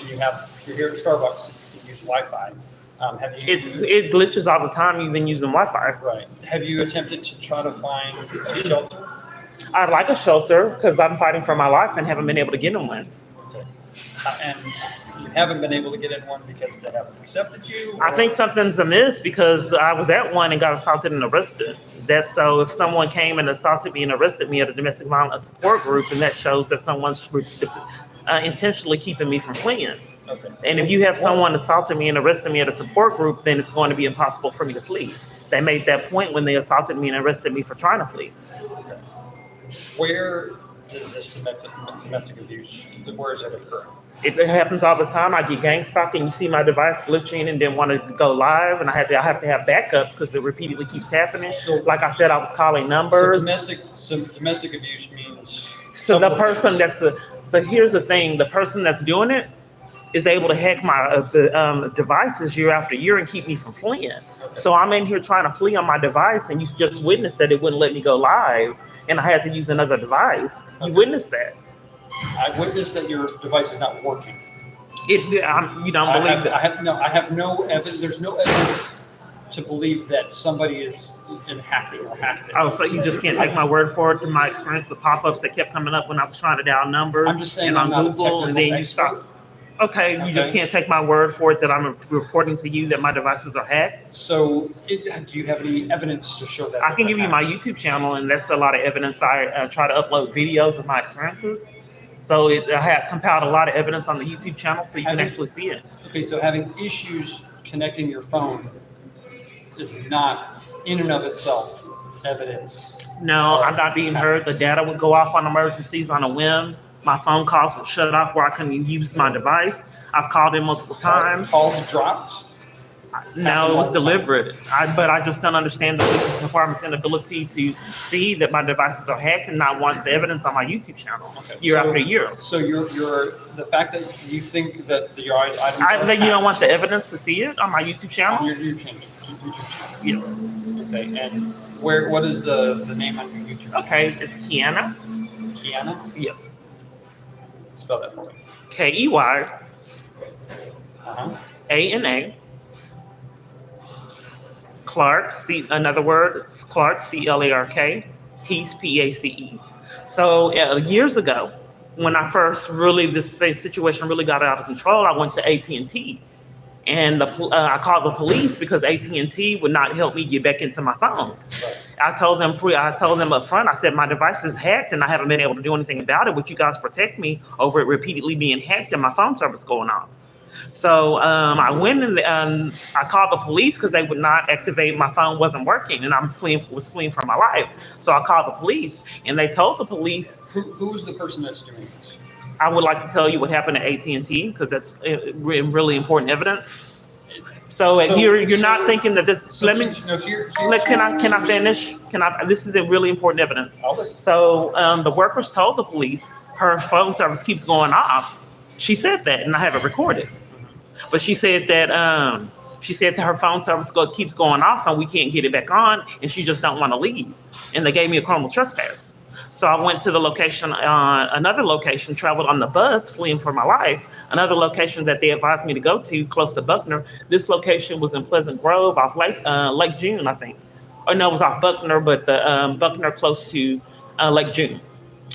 assuming you're here at Starbucks, you can use Wi-Fi. It glitches all the time, even using Wi-Fi. Right. Have you attempted to try to find a shelter? I'd like a shelter because I'm fighting for my life and haven't been able to get in one. Okay. And you haven't been able to get in one because they haven't accepted you? I think something's amiss because I was at one and got assaulted and arrested. That's so if someone came and assaulted me and arrested me at a domestic violence support group, and that shows that someone's intentionally keeping me from fleeing. Okay. And if you have someone assaulting me and arresting me at a support group, then it's going to be impossible for me to flee. They made that point when they assaulted me and arrested me for trying to flee. Okay. Where does this domestic abuse, where is it occurring? It happens all the time. I get gang stalking. You see my device glitching and then want to go live, and I have to have backups because it repeatedly keeps happening. So, like I said, I was calling numbers. So domestic abuse means. So the person so here's the thing: the person that's doing it is able to hack my devices year after year and keep me from fleeing. Okay. So I'm in here trying to flee on my device, and you just witnessed that it wouldn't let me go live, and I had to use another device. Okay. You witnessed that. I witnessed that your device is not working. You don't believe that? I have no evidence. There's no evidence to believe that somebody is been hacking or hacked it. Oh, so you just can't take my word for it? In my experience, the pop-ups that kept coming up when I was trying to dial numbers, I'm just saying, and on Google, and then you stop. Okay, you just can't take my word for it that I'm reporting to you that my devices are hacked. So, do you have any evidence to show that? I can give you my YouTube channel, and that's a lot of evidence. I try to upload videos of my experiences. So I have compiled a lot of evidence on the YouTube channel so you can actually see it. Okay, so having issues connecting your phone is not in and of itself evidence. No, I'm not being heard. The data would go off on emergencies on a whim. My phone calls would shut off where I couldn't use my device. I've called in multiple times. Calls dropped? No, it was deliberate. But I just don't understand the police department's inability to see that my devices are hacked and not want the evidence on my YouTube channel year after year. So you're the fact that you think that your items are that you don't want the evidence to see it on my YouTube channel? On your YouTube channel. Yes. Okay, and what is the name on your YouTube channel? Okay, it's Kiana. Kiana? Yes. Spell that for me. Key. ANA. Clark, another word, Clark, CLARK, Peace, PACE. So years ago, when I first this situation really got out of control, I went to At&T, and I called the police because At&T would not help me get back into my phone. I told them up front, I said, my device is hacked and I haven't been able to do anything about it. Would you guys protect me over it repeatedly being hacked and my phone service going off? So I went and I called the police because they would not activate. My phone wasn't working, and was fleeing for my life. So I called the police, and they told the police. Who's the person that's doing this? I would like to tell you what happened at At&T because that's really important evidence. So you're not thinking that this. So can I finish? This is a really important evidence. I'll listen. So the workers told the police her phone service keeps going off. She said that, and I have it recorded. But she said that her phone service keeps going off and we can't get it back on, and she just don't want to leave. And they gave me a criminal trespass. So I went to the location, another location, traveled on the bus, fleeing for my life. Another location that they advised me to go to, close to Buckner. This location was in Pleasant Grove, off Lake June, I think. Or no, it was off Buckner, but the Buckner close to Lake June.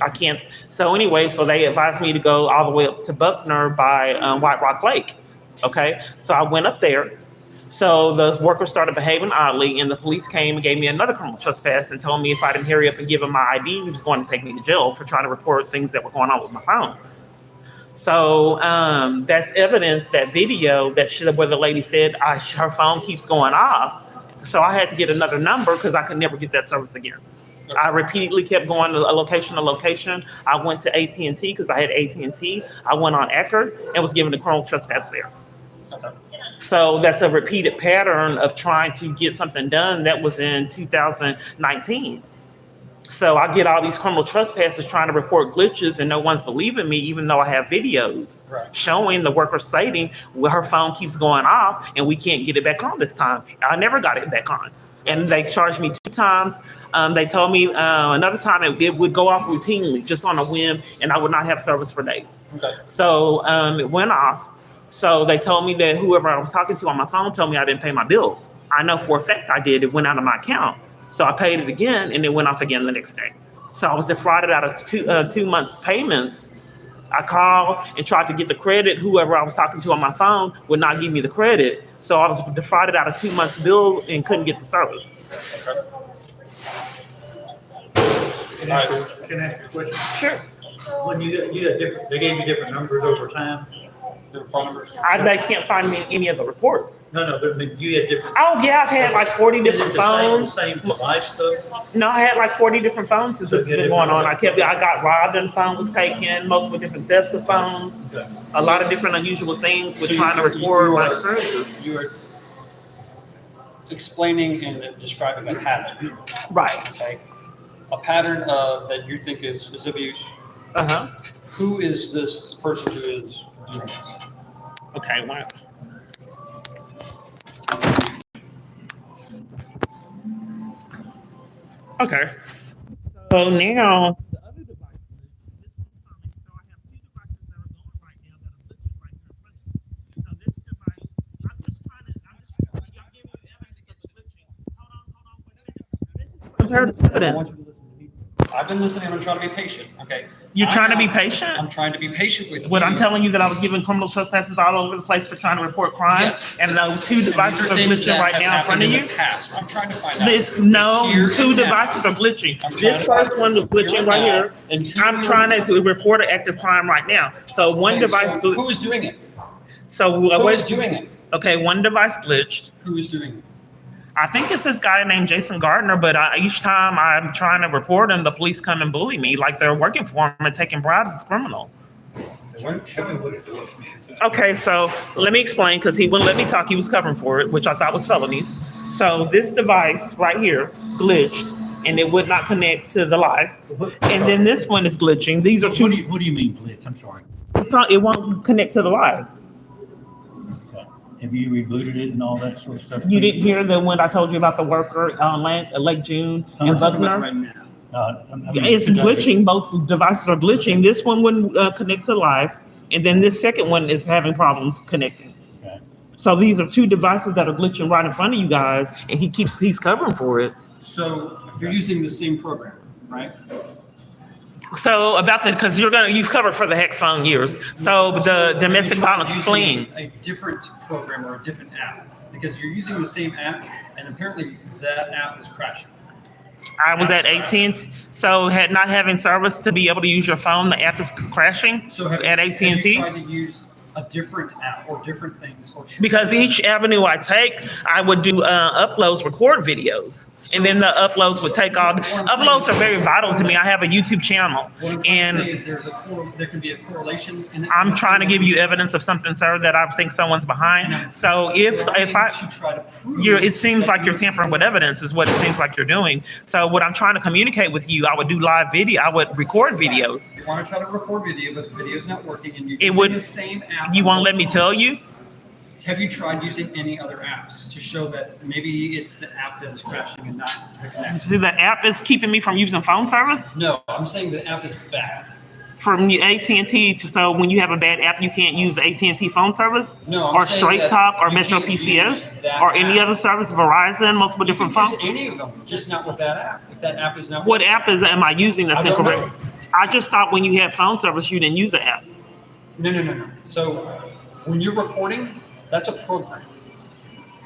I can't. So anyway, so they advised me to go all the way up to Buckner by White Rock Lake. Okay, so I went up there. So the workers started behaving oddly, and the police came and gave me another criminal trespass and told me if I didn't hurry up and give him my ID, he was going to take me to jail for trying to report things that were going on with my phone. So that's evidence, that video where the lady said her phone keeps going off. So I had to get another number because I could never get that service again. I repeatedly kept going to location to location. I went to At&T because I had At&T. I went on Eckerd and was given a criminal trespass there. Okay. So that's a repeated pattern of trying to get something done. That was in 2019. So I get all these criminal trespasses trying to report glitches, and no one's believing me, even though I have videos showing the worker stating her phone keeps going off and we can't get it back on this time. I never got it back on. And they charged me 2 times. They told me another time it would go off routinely, just on a whim, and I would not have service for days. Okay. So it went off. So they told me that whoever I was talking to on my phone told me I didn't pay my bill. I know for a fact I did. It went out of my account. So I paid it again, and it went off again the next day. So I was defrauded out of 2 months' payments. I called and tried to get the credit. Whoever I was talking to on my phone would not give me the credit. So I was defrauded out of 2 months' bill and couldn't get the service. Can I ask you a question? Sure. When you got different, they gave you different numbers over time? Their phone numbers. They can't find me in any of the reports. No, but I mean, you had different. Oh, yeah, I've had like 40 Is it different the phones. same device though? No, I had like 40 different phones since So this has you been had going on. different- I got robbed and phone was taken, multiple different thefts of phones, Okay. a lot of different unusual things with So trying to you record my are- experiences. You are explaining and describing a pattern, Right. okay? A pattern of that you think is abuse. Uh-huh. Who is this person who is doing this? Okay, wow. Okay. So now the other device glitch, this one's coming. So I have two devices that are going right now that are glitching right here in front of me. So this device, I'm just giving you evidence of the glitching. Hold on, wait a minute. This is comparative I evidence. want you to listen to me. I've been listening. I'm trying to be patient. Okay. You're I'm trying to be not- patient? I'm trying to be patient with What you. I'm telling you that I was given criminal trespasses all over the place for trying to report crimes, Yes. and those two devices are Things glitching that right have now in front of happened you. the past. I'm trying to find out. This no, Here two and now. devices are glitching. I'm trying This to first find- one was glitching here and right now, here. and here I'm trying to report an active crime right now. So one Okay, device so glitched. who is doing it? So Who is wait, doing it? okay, one device glitched. Who is doing it? I think it's this guy named Jason Gardner, but each time I'm trying to report him, the police come and bully me like they're working for him and taking bribes. It's criminal. Show me what it was. Okay, so let me explain because he wouldn't let me talk. He was covering for it, which I thought was felonies. So this device right here glitched and it would not connect to the live. And then this one is glitching. These are two. What do you mean blitz? I'm sorry. It won't connect to the live. Okay. Have you rebooted it and all that sort of stuff? You didn't hear the when I told you about the worker on Lake June and Buckner? It's glitching. Both devices are glitching. This one wouldn't connect to live, and then this second one is having problems connecting. Okay. So these are two devices that are glitching right in front of you guys, and he's covering for it. So you're using the same program, right? So because you've covered for the heck phone years. So the domestic violence Using fleeing. a different program or a different app because you're using the same app, and apparently that app is crashing. I was at AT&T, so had not having service to be able to use your phone, the app is crashing So have at Have AT&T. you tried to use a different app or different things? Or Because each avenue I take, I would do uploads, record videos, and then the uploads would take all. Uploads are very vital to me. I have a YouTube channel, What I'm trying to say and is there can be a correlation. I'm trying to give you evidence of something, sir, that I think someone's behind. So if I, try to prove it seems like that you're tampering with evidence, is what it seems like you're doing. So what I'm trying to communicate with you, I would do live video. I would record videos. You want to try to record video, but the video's not working, and you're It using would- the same app. You won't let me tell you? Have you tried using any other apps to show that maybe it's the app that is crashing and not the connection? See, the app is keeping me from using phone service No, I'm saying the app is bad. from AT&T. So when you have a bad app, you can't use the AT&T phone service, No, I'm or saying Straight that Talk, or you Metro can't PCS, use that or any app. other service, Verizon, multiple You can different use phones. any of them, just not with that app. If that app is not What app am I using that's I don't incorrect? know. I just thought when you had phone service, you didn't use the app. No. So when you're recording, that's a program.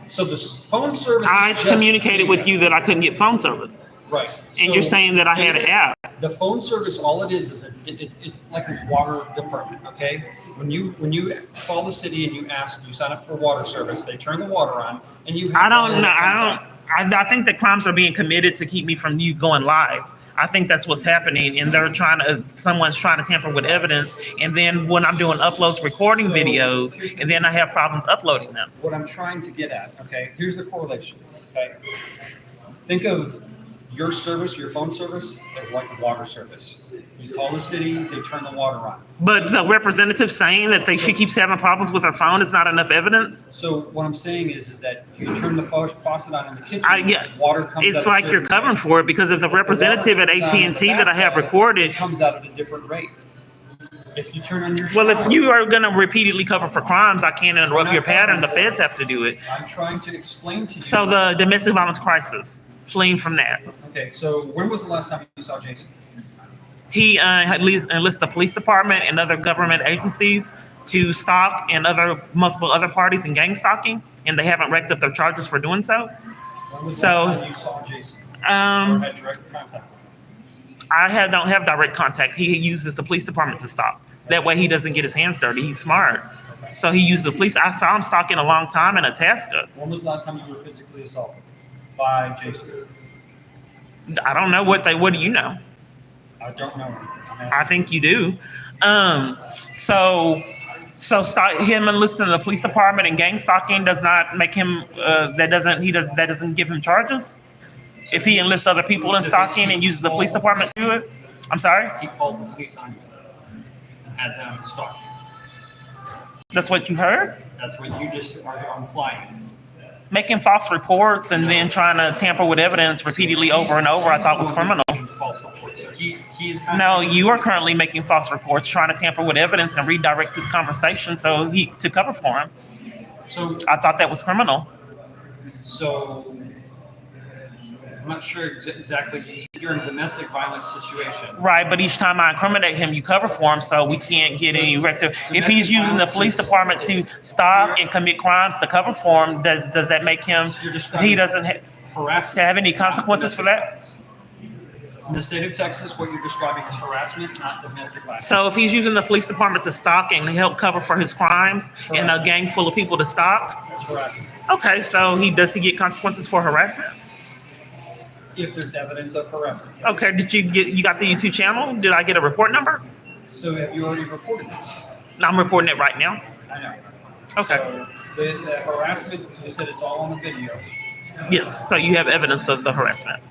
So the phone service. I is just communicated with data. you that I couldn't get phone service, Right. and you're saying that I had an data- app. The phone service, all it is it's like a water department. Okay. When you call the city and you sign up for water service, they turn the water on, and you. Have I don't water know. that comes out. I think that crimes are being committed to keep me from you going live. I think that's what's happening, and someone's trying to tamper with evidence. And then when I'm doing uploads, recording So, videos, and then I have problems uploading them. What I'm trying to get at, okay, here's the correlation, okay? Think of your service, your phone service, as like water service. You call the city, they turn the water on. But the representative saying that she keeps having problems with her phone is not enough evidence. So what I'm saying is that you turn the faucet on in the kitchen, Yeah, water comes out. it's a like you're certain covering rate. for it because if the If the water representative at comes out in the AT&T that I have bathtub, recorded, it comes out at a different rate. If you turn on your Well, if shower- you are going to repeatedly cover for crimes, I can't interrupt your pattern. The feds have to do it. I'm trying to explain to you. So the domestic violence crisis, fleeing from that. Okay, so when was the last time you saw Jason? He enlisted the police department and other government agencies to stalk and multiple other parties in gang stalking, and they haven't wrecked up their charges for doing so. When was the So, last time you saw Jason? Or had direct contact? I don't have direct contact. He uses the police department to stalk. That way he doesn't get his hands dirty. He's smart. Okay. So he used the police. I saw him stalking a long time in Itasca. When was the last time you were physically assaulted by Jason? I don't know what do you know? I don't know anything. I think you do. Him enlisting the police department and gang stalking does not make him. That doesn't give him charges. If he enlists other people in stalking and uses the police department to do it. I'm sorry. He called the police on you and had them stalk you. That's what you heard. That's what you just are implying. Making false reports and then trying to tamper with evidence repeatedly over and over, I thought was criminal. False reports. So he's kind No, of, you are currently making false reports, trying to tamper with evidence and redirect this conversation to cover for him. So I thought that was criminal. I'm not sure exactly. You're in a domestic violence situation. Right, but each time I incriminate him, you cover for him, so we can't get any rective. If he's using the police department to stalk and commit crimes to cover for him, does that make him? He doesn't Harassment. have any consequences for that. In the state of Texas, what you're describing is harassment, not domestic violence. So if he's using the police department to stalk and help cover for his crimes, and a gang full of people to stalk, That's harassment. okay, so does he get consequences for harassment? If there's evidence of harassment. Yes. Okay, you got the YouTube channel? Did I get a report number? So have you already reported this? I'm reporting it right now. I know. Okay. So the harassment, you said it's all on the video. Yes, so you have evidence of the harassment.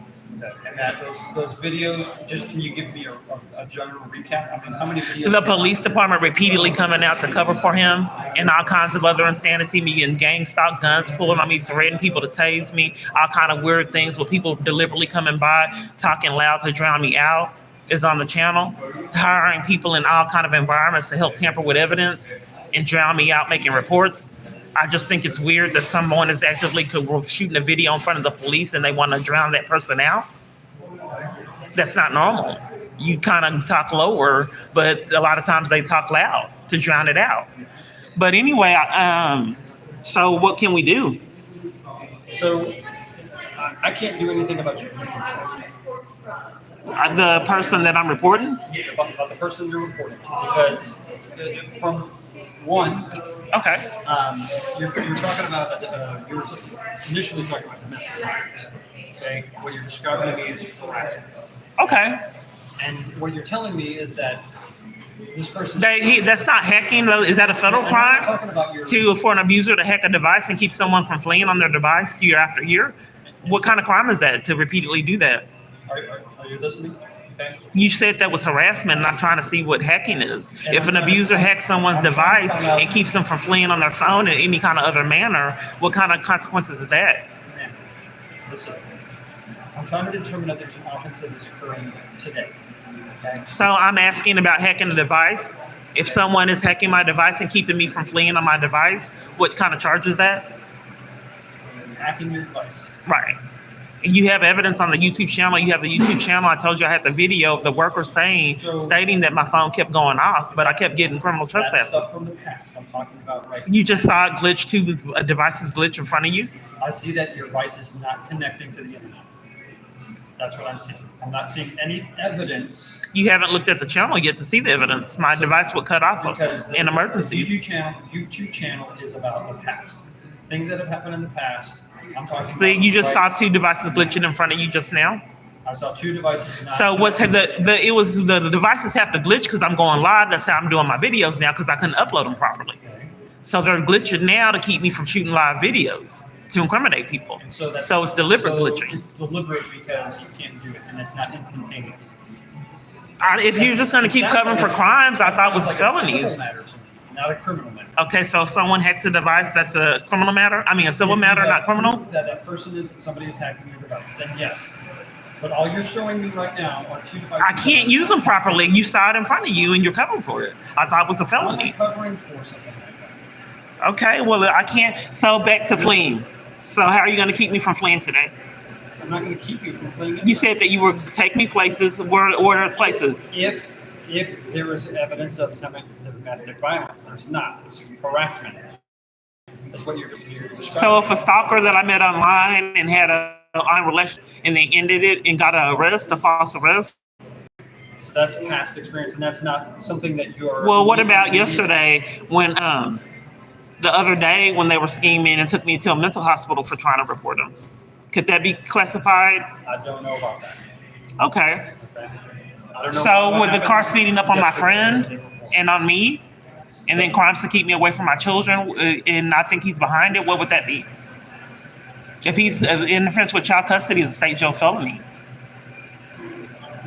And that those videos, just can you give me a general recap? I mean, how many videos? The police department repeatedly coming out to cover for him and all kinds of other insanity, me getting gang stalk, guns pulling on me, threatening people to tase me, all kind of weird things with people deliberately coming by, talking loud to drown me out is on the channel. Hiring people in all kind of environments to help tamper with evidence and drown me out making reports. I just think it's weird that someone is actively shooting a video in front of the police and they want to drown that person out. That's not normal. You kind of talk lower, but a lot of times they talk loud to drown it out. But anyway, so what can we do? So I can't do anything about your YouTube channel. The person that I'm reporting? Yeah, about the person you're reporting. Because from one, Okay. you're talking about, you were initially talking about domestic violence. Okay? What you're describing to me is harassment. Okay. And what you're telling me is that this person... That's not hacking, though. Is that a federal I'm crime? talking about your... For an abuser to hack a device and keep someone from fleeing on their device year after year? What kind of crime is that to repeatedly do that? Are you listening? Okay. You said that was harassment, and I'm trying to see what hacking is. If an abuser hacks someone's device and keeps them from fleeing on their phone in any kind of other manner, what kind of consequences is that? Man, listen. I'm trying to determine if there's an offense that is occurring today. Okay? So I'm asking about hacking the device. If someone is hacking my device and keeping me from fleeing on my device, what kind of charge is that? Hacking your device. Right. You have evidence on the YouTube channel. You have the YouTube channel. I told you I had the video of the worker stating that my phone kept going off, but I kept getting criminal That's trespass. stuff from the past. I'm talking about right now. You just saw it glitch too, with a device's glitch in front of you. I see that your device is not connecting to the internet. That's what I'm seeing. I'm not seeing any evidence You haven't looked at the channel yet to see the evidence. My device would cut off because in the emergencies. YouTube channel is about the past. Things that have happened in the past. I'm talking So about you just saw two devices glitching in front of you just now. I saw two devices not So what's the devices have to glitch because I'm going live. That's how I'm doing my videos now because I couldn't upload them properly. okay. So they're glitching now to keep me from shooting live videos to incriminate people. And So it's deliberate glitching. It's deliberate because you can't do it and it's not instantaneous. If you're just going to keep covering for crimes, I thought it was Like a civil felonies. matter to me, not a criminal matter. Okay, so if someone hacks a device, that's a criminal matter? I mean, a civil If you matter, have not criminal? proof that somebody is hacking your device, then yes. But all you're showing me right now are 2 devices. I can't use them properly. You saw it in front of you and you're covering for it. I thought it was a I'm felony. not covering for something like that. Okay, well, I can't. So back to fleeing. So how are you going to keep me from fleeing today? I'm not going to keep you from fleeing. You said that you were taking me places, where there's places. If there was evidence of domestic violence, there's not. There's harassment. That's what you're describing. So if a stalker that I met online and had a online relation and they ended it and got a false arrest. So that's past experience, and that's not something that you're. Well, what about yesterday when the other day when they were scheming and took me to a mental hospital for trying to report them? Could that be classified? I don't know about that. Okay. I don't know So what with the happened car speeding up on my yesterday or the friend day before. and on me, and then crimes to keep me away from my children, and I think he's behind it, what would that be? If he's interference with child custody, it's a state jail felony.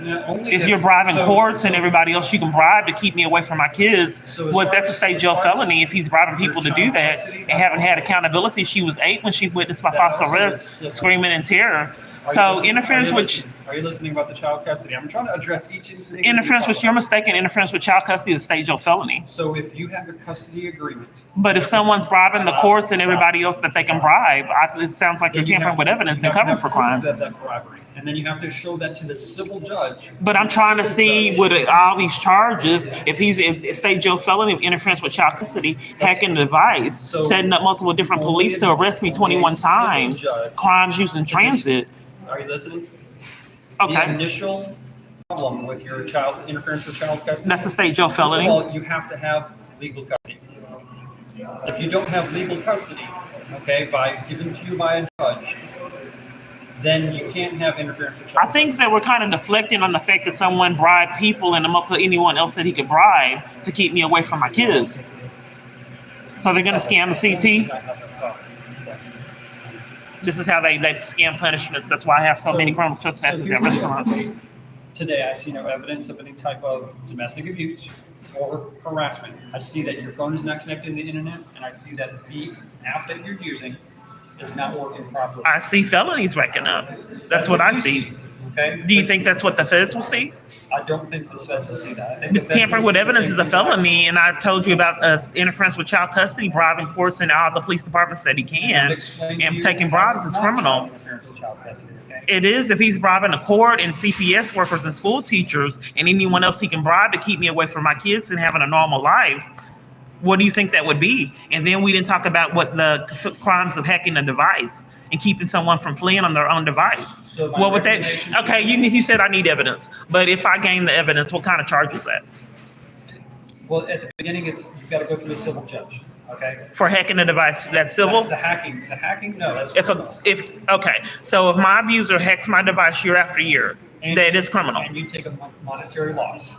Yeah, only If you're bribing so- courts and so- everybody else you can bribe to keep me away from my kids, So as well, far that's a as- state as jail far as felony if he's bribing your people to child do that custody, and haven't had accountability. She was 8 when she witnessed my That false also arrest, is civil. screaming in terror. Are you So listening- interference with Are you listening about the child custody? I'm trying to address each and every interference with problem. your mistaken interference with child custody is a state jail felony. So if you have a custody agreement, But if someone's bribing the courts and everybody else that they can bribe, it sounds like you're then you tampering have- with evidence you and have to covering for have proof crimes. of that bribery, and then you have to show that to the civil judge. But I'm trying to see with all these charges, if he's a state jail felony of interference with child custody, hacking the device, So- setting up multiple different police to arrest me 21 times, crimes used in transit. Are you listening? The Okay, initial problem with your child interference with child custody. that's a state jail First of felony. all, you have to have legal custody. If you don't have legal custody, okay, given to you by a judge, then you can't have interference with child I think that we're kind of deflecting on the fact that someone bribed people and anyone else that he could bribe to keep me away from my kids. So they're going to scam the CT. This is how they scam punishments. That's why I have so many criminal trespasses here's at the restaurants. update. Today, I see no evidence of any type of domestic abuse or harassment. I see that your phone is not connected to the internet, and I see that the app that you're using is not working properly. I see felonies racking up. That's what I you see. Okay? Do you think that's what the feds will see? I don't think the feds will see that. I think It's the feds tampering will with see the evidence same is a thing that I see. felony, and I've told you about interference with child custody, bribing courts and all the police departments that he I've can, explained to and you taking how bribes it's is not criminal. child interference with child custody, okay? It is if he's bribing a court and CPS workers and school teachers and anyone else he can bribe to keep me away from my kids and having a normal life. What do you think that would be? And then we didn't talk about what the crimes of hacking a device and keeping someone from fleeing on their own device. So my What would that? recommendation- Okay, you said I need evidence, but if I gain the evidence, what kind of charge is that Well, at the beginning, you've got to go through the civil judge, okay? for hacking a device? That's civil. The hacking, no, that's criminal. So if my abuser hacks my device year after year, And- that is criminal. And you take a monetary loss.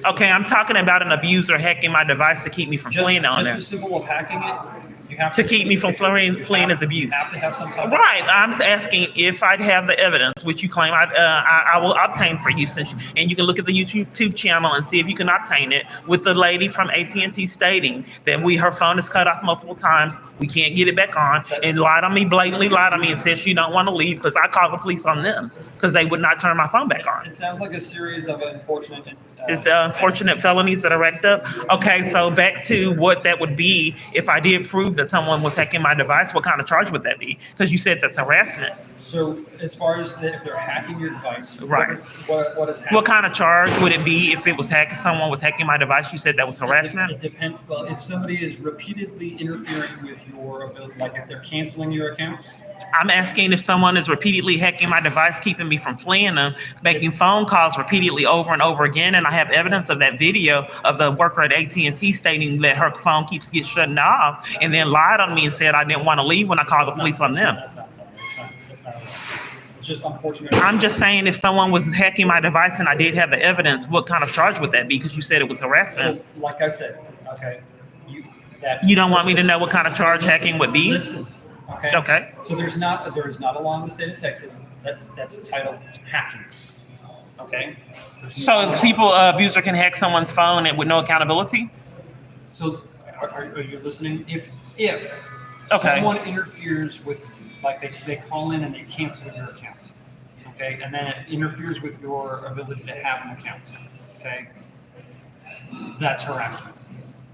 Okay, I'm talking about an abuser hacking my device to keep me from fleeing on Just it. the simple of hacking it, you have To keep me from fleeing as abuse. You have to have some kind of. Right. I'm asking if I'd have the evidence, which you claim I will obtain for you, and you can look at the YouTube channel and see if you can obtain it. With the lady from At&T stating that her phone is cut off multiple times, we can't get it back on, and blatantly lied on me, and said she don't want to leave because I called the police on them because they would not turn my phone back on. It sounds like a series of unfortunate. It's the unfortunate felonies that are racked up. Okay, so back to what that would be if I did prove that someone was hacking my device. What kind of charge would that be? Because you said that's harassment. So as far as if they're hacking your device, Right. What is happening? What kind of charge would it be if it was someone was hacking my device? You said that was harassment. It depends. Well, if somebody is repeatedly interfering with your ability, like if they're canceling your account, I'm asking if someone is repeatedly hacking my device, keeping me from fleeing them, making phone calls repeatedly over and over again, and I have evidence of that video of the worker at At&T stating that her phone keeps getting shut off, and then lied on me and said I didn't want to leave when I called the police on them. That's not funny. That's not it's just unfortunate. I'm just saying if someone was hacking my device and I did have the evidence, what kind of charge would that be? Because you said it was harassment. So, like I said, okay, You don't want me to know what kind of charge hacking would be? Listen, okay. Okay. So there is not a law in the state of Texas that's titled hacking. Okay. There's So not a if law. abuser can hack someone's phone and with no accountability? So are you listening? If Okay. someone interferes with, like they call in and they cancel your account, okay, and then it interferes with your ability to have an account, okay, that's harassment.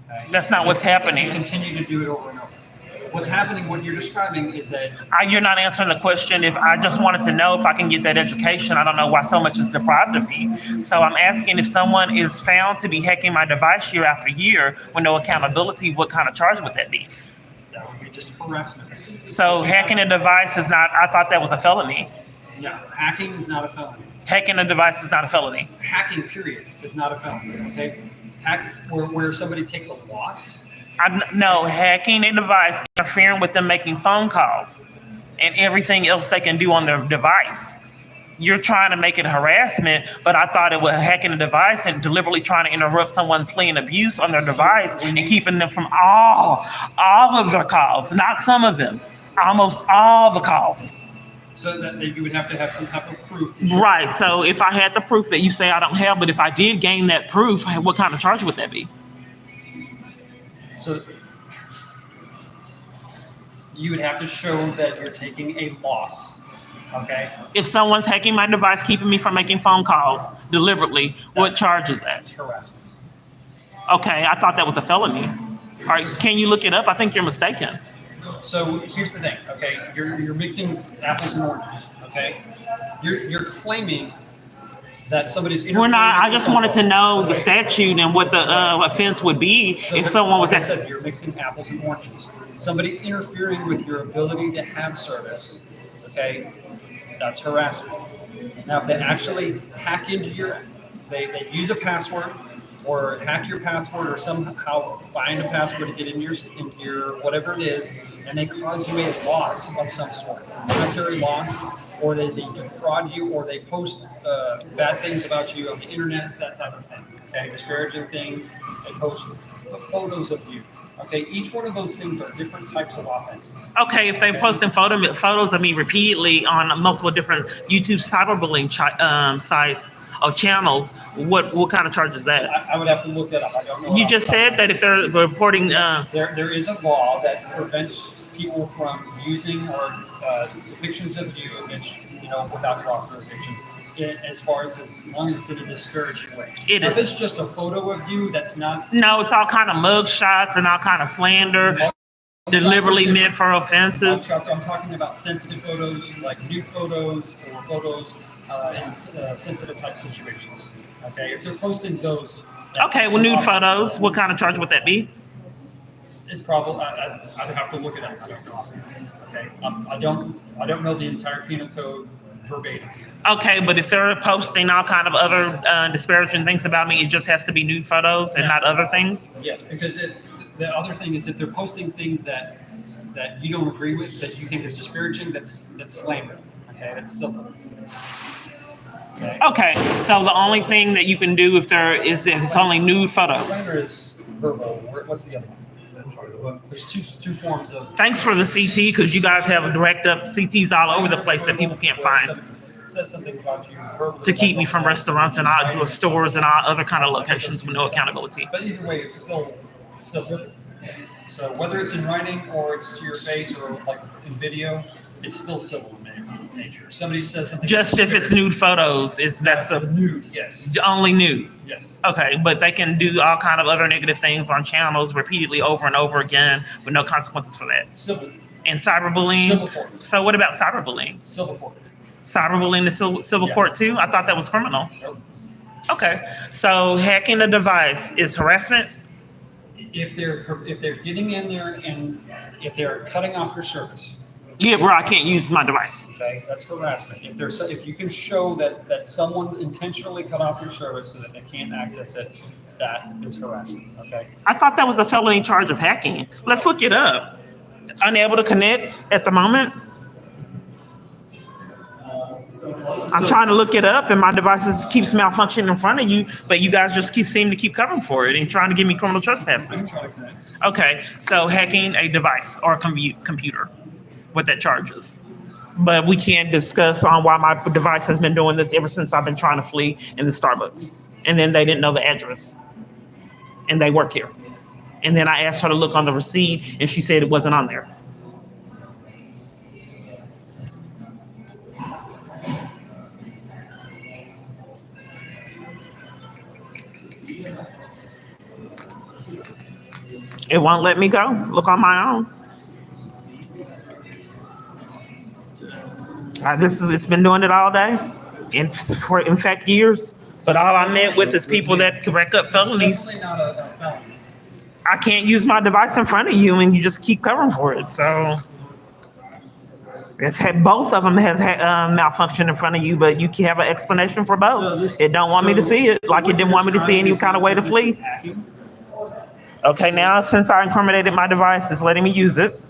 Okay? That's not what's happening. You continue to do it over and over. What's happening, what you're describing is that You're not answering the question. If I just wanted to know if I can get that education, I don't know why so much is deprived of me. So I'm asking if someone is found to be hacking my device year after year with no accountability, what kind of charge would that be? that would be just harassment. So hacking a device is not, I thought that was a felony. No, hacking is not a felony. Hacking a device is not a felony. Hacking, period, is not a felony, okay? Where somebody takes a loss. No, hacking a device, interfering with them making phone calls and everything else they can do on their device. You're trying to make it harassment, but I thought it was hacking a device and deliberately trying to interrupt someone fleeing abuse on their device and keeping them from all of their calls, not some of them, almost all the calls. So that you would have to have some type of proof. Right. So if I had the proof that you say I don't have, but if I did gain that proof, what kind of charge would that be? So you would have to show that you're taking a loss, okay? If someone's hacking my device, keeping me from making phone calls deliberately, what charge is that? That's harassment. Okay, I thought that was a felony. All right, can you look it up? I think you're mistaken. So here's the thing, okay? You're mixing apples and oranges, okay? You're claiming that somebody's We're not. I with your just phone wanted to call, know the okay? C and what the offense would be So if someone was like I that. said, you're mixing apples and oranges. Somebody interfering with your ability to have service, okay? That's harassment. Now, if they actually hack into they use a password or hack your password or somehow find a password to get into your whatever it is, and they cause you a loss of some sort, monetary loss, or they defraud you, or they post bad things about you on the internet, that type of thing. Okay, disparaging things. They post photos of you. Okay, each one of those things are different types of offenses. Okay, if they're posting photos of me repeatedly on multiple different YouTube cyberbullying sites or channels, what kind of charge is that? I would have to look that up. I don't know. You just said that if they're reporting. There is a law that prevents people from using or depictions of you against, without your authorization. As long as it's in a disparaging way. It If is. it's just a photo of you, that's not. No, it's all kind of mug shots and all kind of slander, deliberately meant for offenses. I'm talking about sensitive photos, like nude photos or photos in sensitive type situations. Okay, if they're posting those. Okay, well, nude photos, what kind of charge would that be? It's probably I'd have to look it up. I don't know. Okay, I don't know the entire penal code verbatim. Okay, but if they're posting all kind of other disparaging things about me, it just has to be nude photos and not other things? Yes, because the other thing is if they're posting things that you don't agree with, that you think is disparaging, that's slander. Okay, that's civil. Okay, so the only thing that you can do if it's only nude photos. Slander is verbal. What's the other one? There's two forms of. Thanks for the CT, because you guys have direct up CTs all over the place that people can't find Somebody says something about you verbally. to keep me from restaurants and all stores and all other kind of locations with no accountability. But either way, it's still civil. So whether it's in writing or it's to your face or like in video, it's still civil in nature. Somebody says something. Just if it's nude photos, that's nude. Yes. only nude. Yes. Okay, but they can do all kind of other negative things on channels repeatedly over and over again with no consequences for that. Civil. And cyberbullying. Civil court. So what about cyberbullying? Civil court. Cyberbullying is civil Yeah. court too? I thought that was criminal. Nope. Okay, so hacking a device is harassment? If they're getting in there and if they're cutting off your service, Yeah, where I can't use my device. okay, that's harassment. If you can show that someone intentionally cut off your service so that they can't access it, that is harassment. Okay. I thought that was a felony charge of hacking. Let's look it up. Unable to connect at the moment. I'm trying to look it up and my device keeps malfunctioning in front of you, but you guys just seem to keep covering for it and trying to give me criminal trespassing. I'm trying to connect. Okay, so hacking a device or a computer, what that charges. But we can't discuss on why my device has been doing this ever since I've been trying to flee in the Starbucks. And then they didn't know the address. And they work here. And then I asked her to look on the receipt and she said it wasn't on there. It won't let me go. Look on my own. It's been doing it all day, and for in fact years. But all I met with is people that can rack up felonies. Definitely not a felony. I can't use my device in front of you, and you just keep covering for it. So it's had both of them has had malfunction in front of you, but you can have an explanation for both. It don't want me to see it, like it didn't want me to see any kind of way to flee. Okay, now since I incriminated my device, it's letting me use it.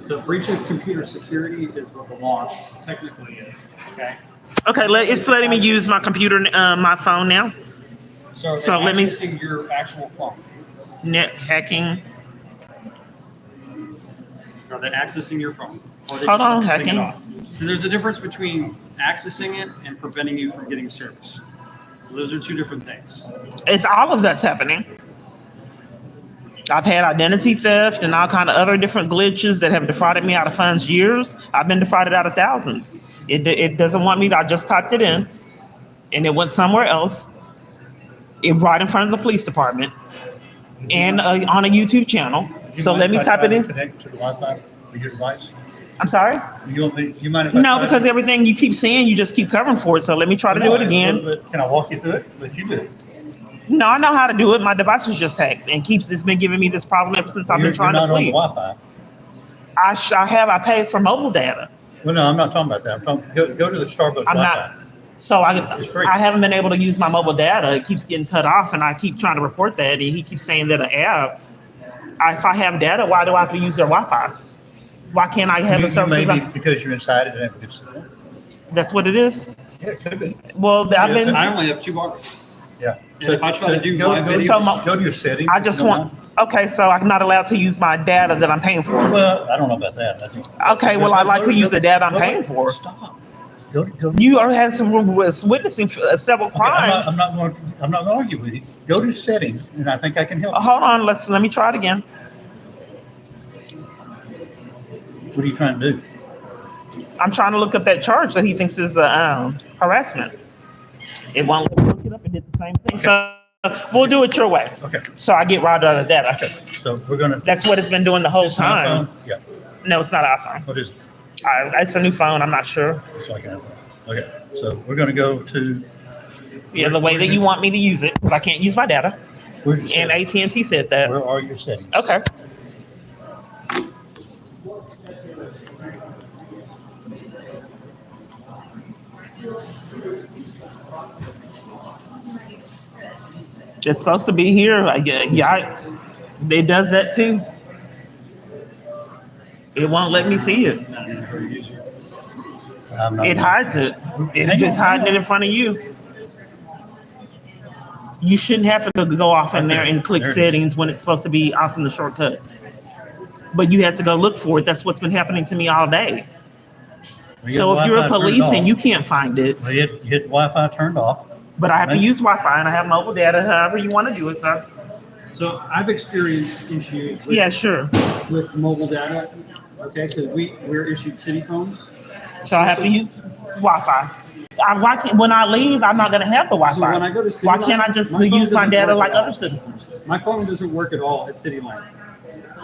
So breach of computer security is what the law technically is. Okay. Okay, it's letting me use my computer, my phone now. So let me accessing your actual phone. net hacking. Are they accessing your phone? Or are they Hold just on, cutting it hacking. off? So there's a difference between accessing it and preventing you from getting service. So those are two different things. It's all of that's happening. I've had identity theft and all kind of other different glitches that have defrauded me out of funds years. I've been defrauded out of thousands. It doesn't want me to, I just typed it in and it went somewhere else. It right in front of the police department and on a YouTube channel. So let me type it in. Connect to the Wi-Fi with your device? I'm sorry? You mind if I No, try because to- everything you keep saying, you just keep covering for it. So let me try to do it again. But can I walk you through it? Let you do it. No, I know how to do it. My device was just hacked and it's been giving me this problem ever since I've been trying to You're not on flee. the Wi-Fi. I paid for mobile data. Well, no, I'm not talking about that. I'm talking, go to the Starbucks I'm Wi-Fi. not. So It's free. I haven't been able to use my mobile data. It keeps getting cut off, and I keep trying to report that. And he keeps saying that an app. If I have data, why do I have to use their Wi-Fi? Why can't I have the services? Maybe because you're inside it and have a good signal. That's what it is. Yeah, it could be. Well, I've been. I only have 2 bars. Yeah. And if I try to do go, live go, video- go to your settings. I just want. Okay, so I'm not allowed to use my data that I'm paying for. Well, I don't know about that. I think. Okay, well, I'd like to use the data I'm paying for. Stop. Go. You are has some witnessing several Okay, crimes. I'm not going to argue with you. Go to settings, and I think I can help. Hold on, let me try it again. What are you trying to do? I'm trying to look up that charge that he thinks is harassment. It won't let me look it up. It did the same thing. So we'll do it your way. Okay. So I get robbed out of data. Okay. So we're gonna. That's what it's been doing the whole It's an time. iPhone? Yeah. No, it's not an iPhone. What is it? It's a new phone. I'm not sure. It's like an iPhone. Okay. So we're gonna go to. Yeah, the way that you want me to use it, but I can't use my data. Where's your And settings? AT&T said that. Where are your settings? Okay. It's supposed to be here. It does that too. It won't let me see it. I'm not- It hides it. It's just hiding it in front of you. You shouldn't have to go off in there and click There it is. settings when it's supposed to be off in the shortcut. But you have to go look for it. That's what's been happening to me all day. We So got if you're a Wi-Fi police turned and off. you can't find it, We hit Wi-Fi turned off. but I have to use Wi-Fi and I have mobile data, however you want to do it, sir. So I've experienced issues with, Yeah, sure. with mobile data. Okay, because we're issued city phones. So I have to use Wi-Fi. When I leave, I'm not going to have the Wi-Fi. So when I go to City Why can't I Line, just my phone use my doesn't data work like at all. other citizens? My phone doesn't work at all at City Line.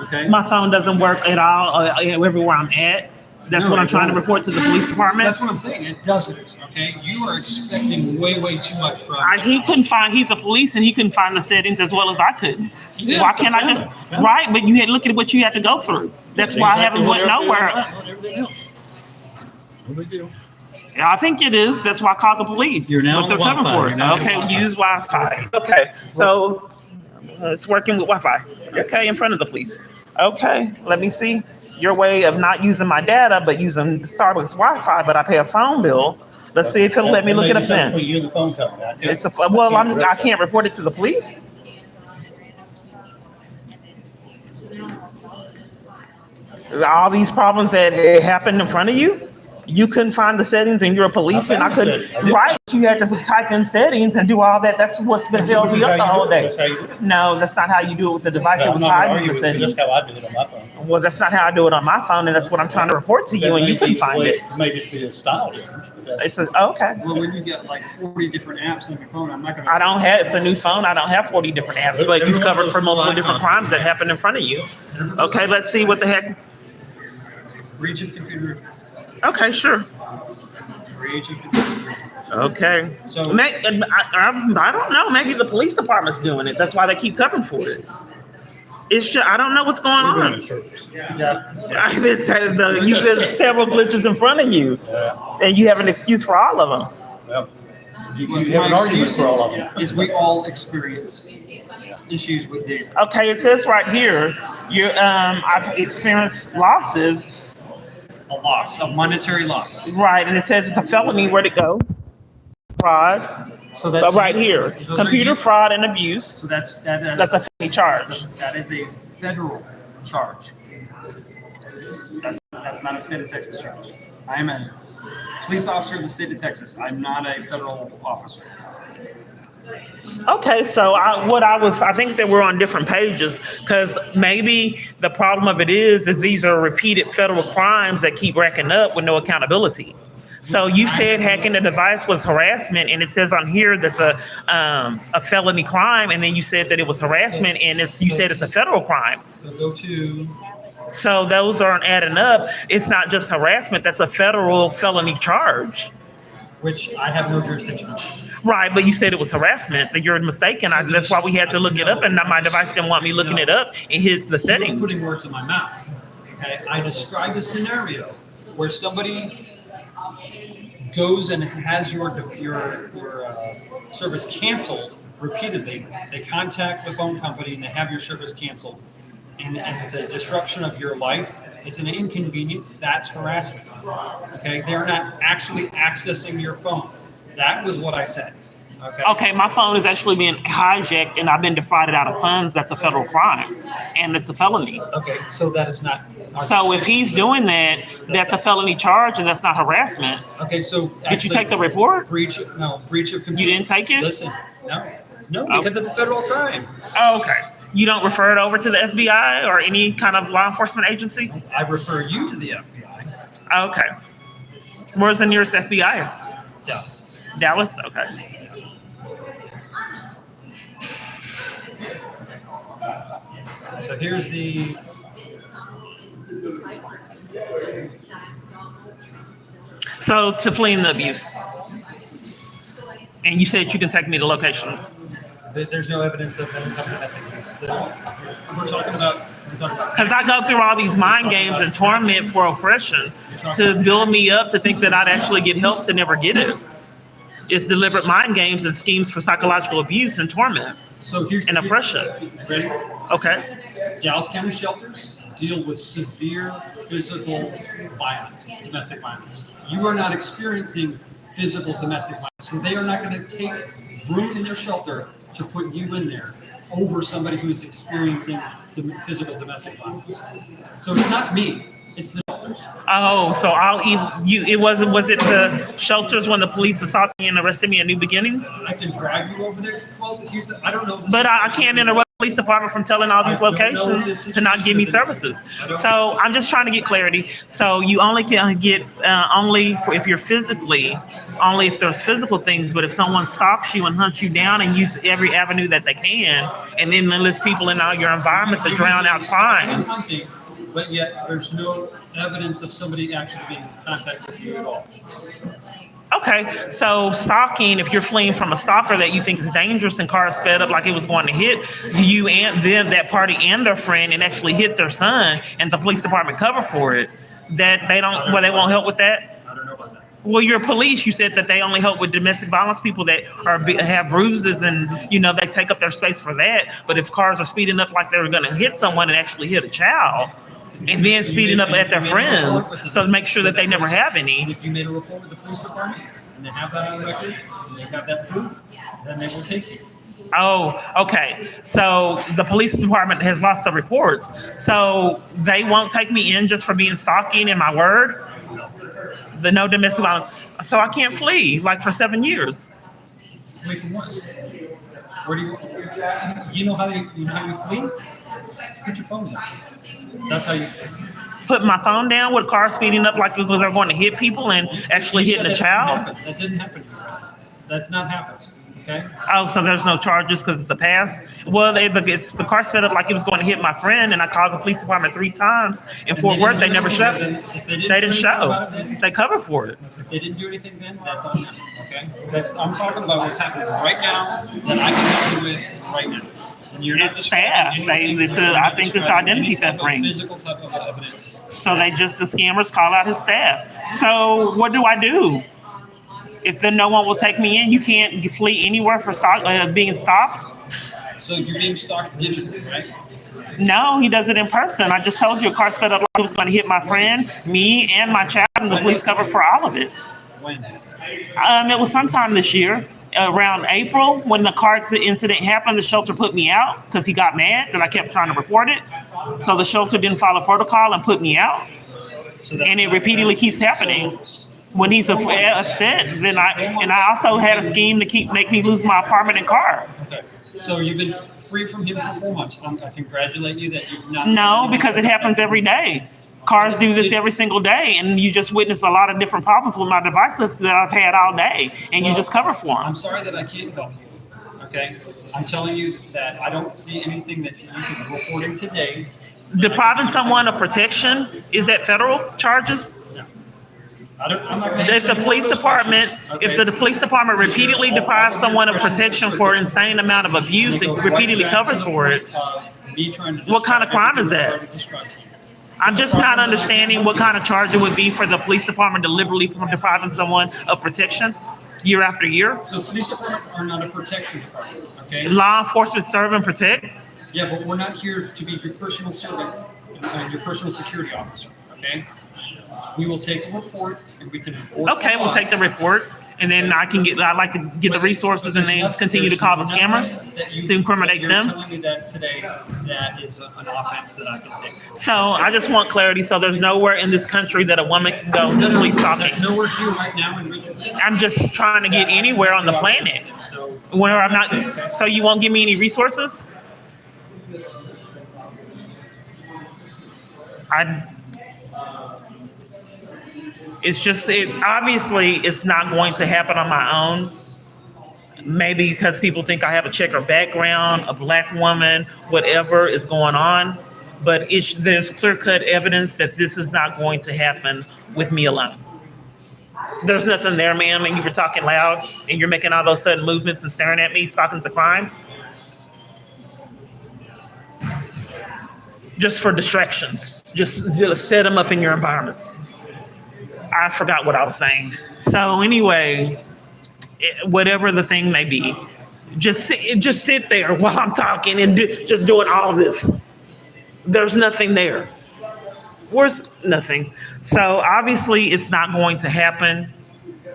Okay. My phone doesn't work at all everywhere I'm at. That's No, what I'm it trying to won't. report to the police department. That's what I'm saying. It doesn't. Okay. You are expecting way too much from. He's a police and he couldn't find the settings as well as I couldn't. Yeah, Why can't I just, yeah. right? But you had look at what you had to go through. That's why I haven't went nowhere. No big deal. I think it is. That's why I called the police. You're now But they're on coming Wi-Fi. for it. You're now on Okay, Wi-Fi. use Wi-Fi. Okay, so it's working with Wi-Fi. Okay, in front of the police. Okay, let me see your way of not using my data, but using Starbucks Wi-Fi, but I pay a phone bill. Let's see if it'll let me look it up then. You and the phone company. I can't report it to the police. All these problems that happened in front of you, You couldn't find the settings and you're a policeman. I found the couldn't. settings. I did. Right. You had to type in settings and do all that. That's what's been held me up the whole day. That's how you do it. No, that's not how you do it with the device. It I'm was not gonna hiding argue the with you. settings. That's how I do it on my phone. Well, that's not how I do it on my phone, and that's what I'm trying to report to you, and you couldn't find it. It may just be a style difference. But that's, Okay. Well, when you get like 40 different apps on your phone, I'm not gonna. I don't have, it's a new phone. I don't have 40 different apps, but you've covered for multiple different crimes that happen in front of you. Okay, let's see what the heck. Breach of computer. Okay, sure. Breach of computer. Okay. So I don't know. Maybe the police department's doing it. That's why they keep covering for it. It's just, I don't know what's going we're on. running circles. You've been several glitches in front of you, Yeah. and you have an excuse for all of them. Well, you have an argument for all of them. Is we all experience issues with data. Okay, it says right here, I've experienced losses. A loss, a monetary loss. Right, and it says it's a felony. Where'd it go? Fraud. So that's Right here, those are computer you- fraud and abuse. So that's That's a felony charge. that is a federal charge. That's not a state of Texas charge. I am a police officer of the state of Texas. I'm not a federal officer. Okay, so I think that we're on different pages, because maybe the problem of it is these are repeated federal crimes that keep racking up with no accountability. So you said hacking the device was harassment, and it says on here that's a felony crime, and then you said that it was harassment, and you said it's a federal crime. So go to. So those aren't adding up. It's not just harassment; that's a federal felony charge. Which I have no jurisdiction over. Right, but you said it was harassment. That you're mistaken. That's why we had to look it up, and my device didn't want me looking it up. It hits the You're settings. putting words in my mouth. Okay, I described a scenario where somebody goes and has your service canceled repeatedly. They contact the phone company and they have your service canceled, and it's a disruption of your life. It's an inconvenience. That's harassment. Okay, they're not actually accessing your phone. That was what I said. Okay, my phone is actually being hijacked, and I've been defrauded out of funds. That's a federal crime, and it's a felony. Okay, so that is not. So if he's doing that, that's a felony charge, and that's not harassment. Okay, so Did you take the report? breach of computer. You didn't take it? Listen, no, because it's a federal crime. Oh, okay. You don't refer it over to the FBI or any kind of law enforcement agency? I refer you to the FBI. Okay. Where's the nearest FBI? Dallas. Dallas? Okay. So here's the. So to flee the abuse. And you said you can take me to locations. There's no evidence of any kind of domestic abuse. We're talking about. Because I go through all these mind games and torment for oppression to build me up to think that I'd actually get help to never get it. It's deliberate mind games and schemes for psychological abuse and torment So here's and oppression. Ready? Okay. Dallas County shelters deal with severe physical violence, domestic violence. You are not experiencing physical domestic violence, so they are not going to take room in their shelter to put you in there over somebody who's experiencing physical domestic violence. So it's not me, it's the shelters. Oh, so was it the shelters when the police assaulted me and arrested me at New Beginnings? I can drive you over there. Well, I don't know. But I can't interrupt the police department from telling all these I don't know locations this to not give me situation. services. So I'm just trying to get clarity. So you only can get if you're physically, only if there's physical things. But if someone stalks you and hunts you down and use every avenue that they can, and then enlist people in all your environments to drown out crimes. Hunting, but yet there's no evidence of somebody actually being in contact with you at all. Okay, so stalking, if you're fleeing from a stalker that you think is dangerous and car sped up like it was going to hit you and then that party and their friend and actually hit their son and the police department cover for it, that they won't help with that? I don't know about that. Well, you're police. You said that they only help with domestic violence people that have bruises and, they take up their space for that. But if cars are speeding up like they're going to hit someone and actually hit a child, and then speeding up at their friends, so to make sure that they never have any. If you made a report with the police department and they have that on record and they have that proof, then they will take you. Oh, okay. So the police department has lost the reports. So they won't take me in just for being stalking in my word? The no domestic violence. So I can't flee like for 7 years. Flee from what? Where do you know how you flee? Put your phone down. That's how you flee. Put my phone down with cars speeding up like they're going to hit people and actually You hitting a said child. That didn't happen. That's not happened. Okay. Oh, so there's no charges because it's a pass? Well, the car sped up like it was going to hit my friend, and I called the police department 3 times. In Fort Worth, they never showed. They didn't show. They covered for it. If they didn't do anything then, that's on them. Okay. I'm talking about what's happening right now that I can help you with right now. And you're not It's staff. I think it's identity theft ring. Physical type of evidence. So the scammers call out his staff. So what do I do? If then no one will take me in, you can't flee anywhere for being stopped? So you're being stalked digitally, right? No, he does it in person. I just told you a car sped up like it was going to hit my friend, me, and my child, and the police covered for all of it. When? It was sometime this year, around April, when the car incident happened. The shelter put me out because he got mad that I kept trying to report it. So the shelter didn't follow protocol and put me out. And it repeatedly keeps happening. When he's upset, then I also had a scheme to make me lose my apartment and car. Okay. So you've been free from him for 4 months. I congratulate you that you've not. No, because it happens every day. Cars do this every single day, and you just witness a lot of different problems with my devices that I've had all day, and you just cover for them. I'm sorry that I can't help you. Okay. I'm telling you that I don't see anything that you can report in today. Depriving someone of protection, is that federal charges? I'm not gonna If the police department, if the police department repeatedly deprives someone of protection for an insane amount of abuse, it repeatedly covers for it. What kind of crime is that? I'm just not understanding what kind of charge it would be for the police department deliberately depriving someone of protection year after year. So police departments are not a protection department, okay? Law enforcement serve and protect. Yeah, but we're not here to be your personal servant and your personal security officer, okay? We will take a report and we can enforce. Okay, we'll take the report, and then I'd like to get the resources and then continue to call the scammers to incriminate them. You're telling me that today that is an offense that I can take. So I just want clarity. So there's nowhere in this country that a woman can go to police stalking. There's nowhere here right now in Richardson. I'm just trying to get anywhere on the planet where I'm not. So you won't give me any resources? Obviously it's not going to happen on my own. Maybe because people think I have a checkered background, a black woman, whatever is going on. But there's clear-cut evidence that this is not going to happen with me alone. There's nothing there, ma'am, and you were talking loud, and you're making all those sudden movements and staring at me. Stalking's a crime. Just for distractions. Just set them up in your environments. I forgot what I was saying. So anyway, whatever the thing may be, just sit there while I'm talking and just doing all this. There's nothing there. Where's nothing? So obviously it's not going to happen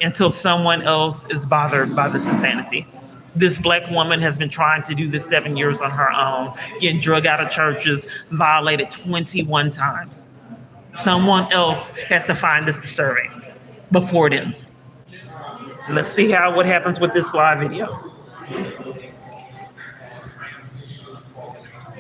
until someone else is bothered by this insanity. This black woman has been trying to do this 7 years on her own, getting drug out of churches, violated 21 times. Someone else has to find this disturbing before it ends. Let's see what happens with this live video.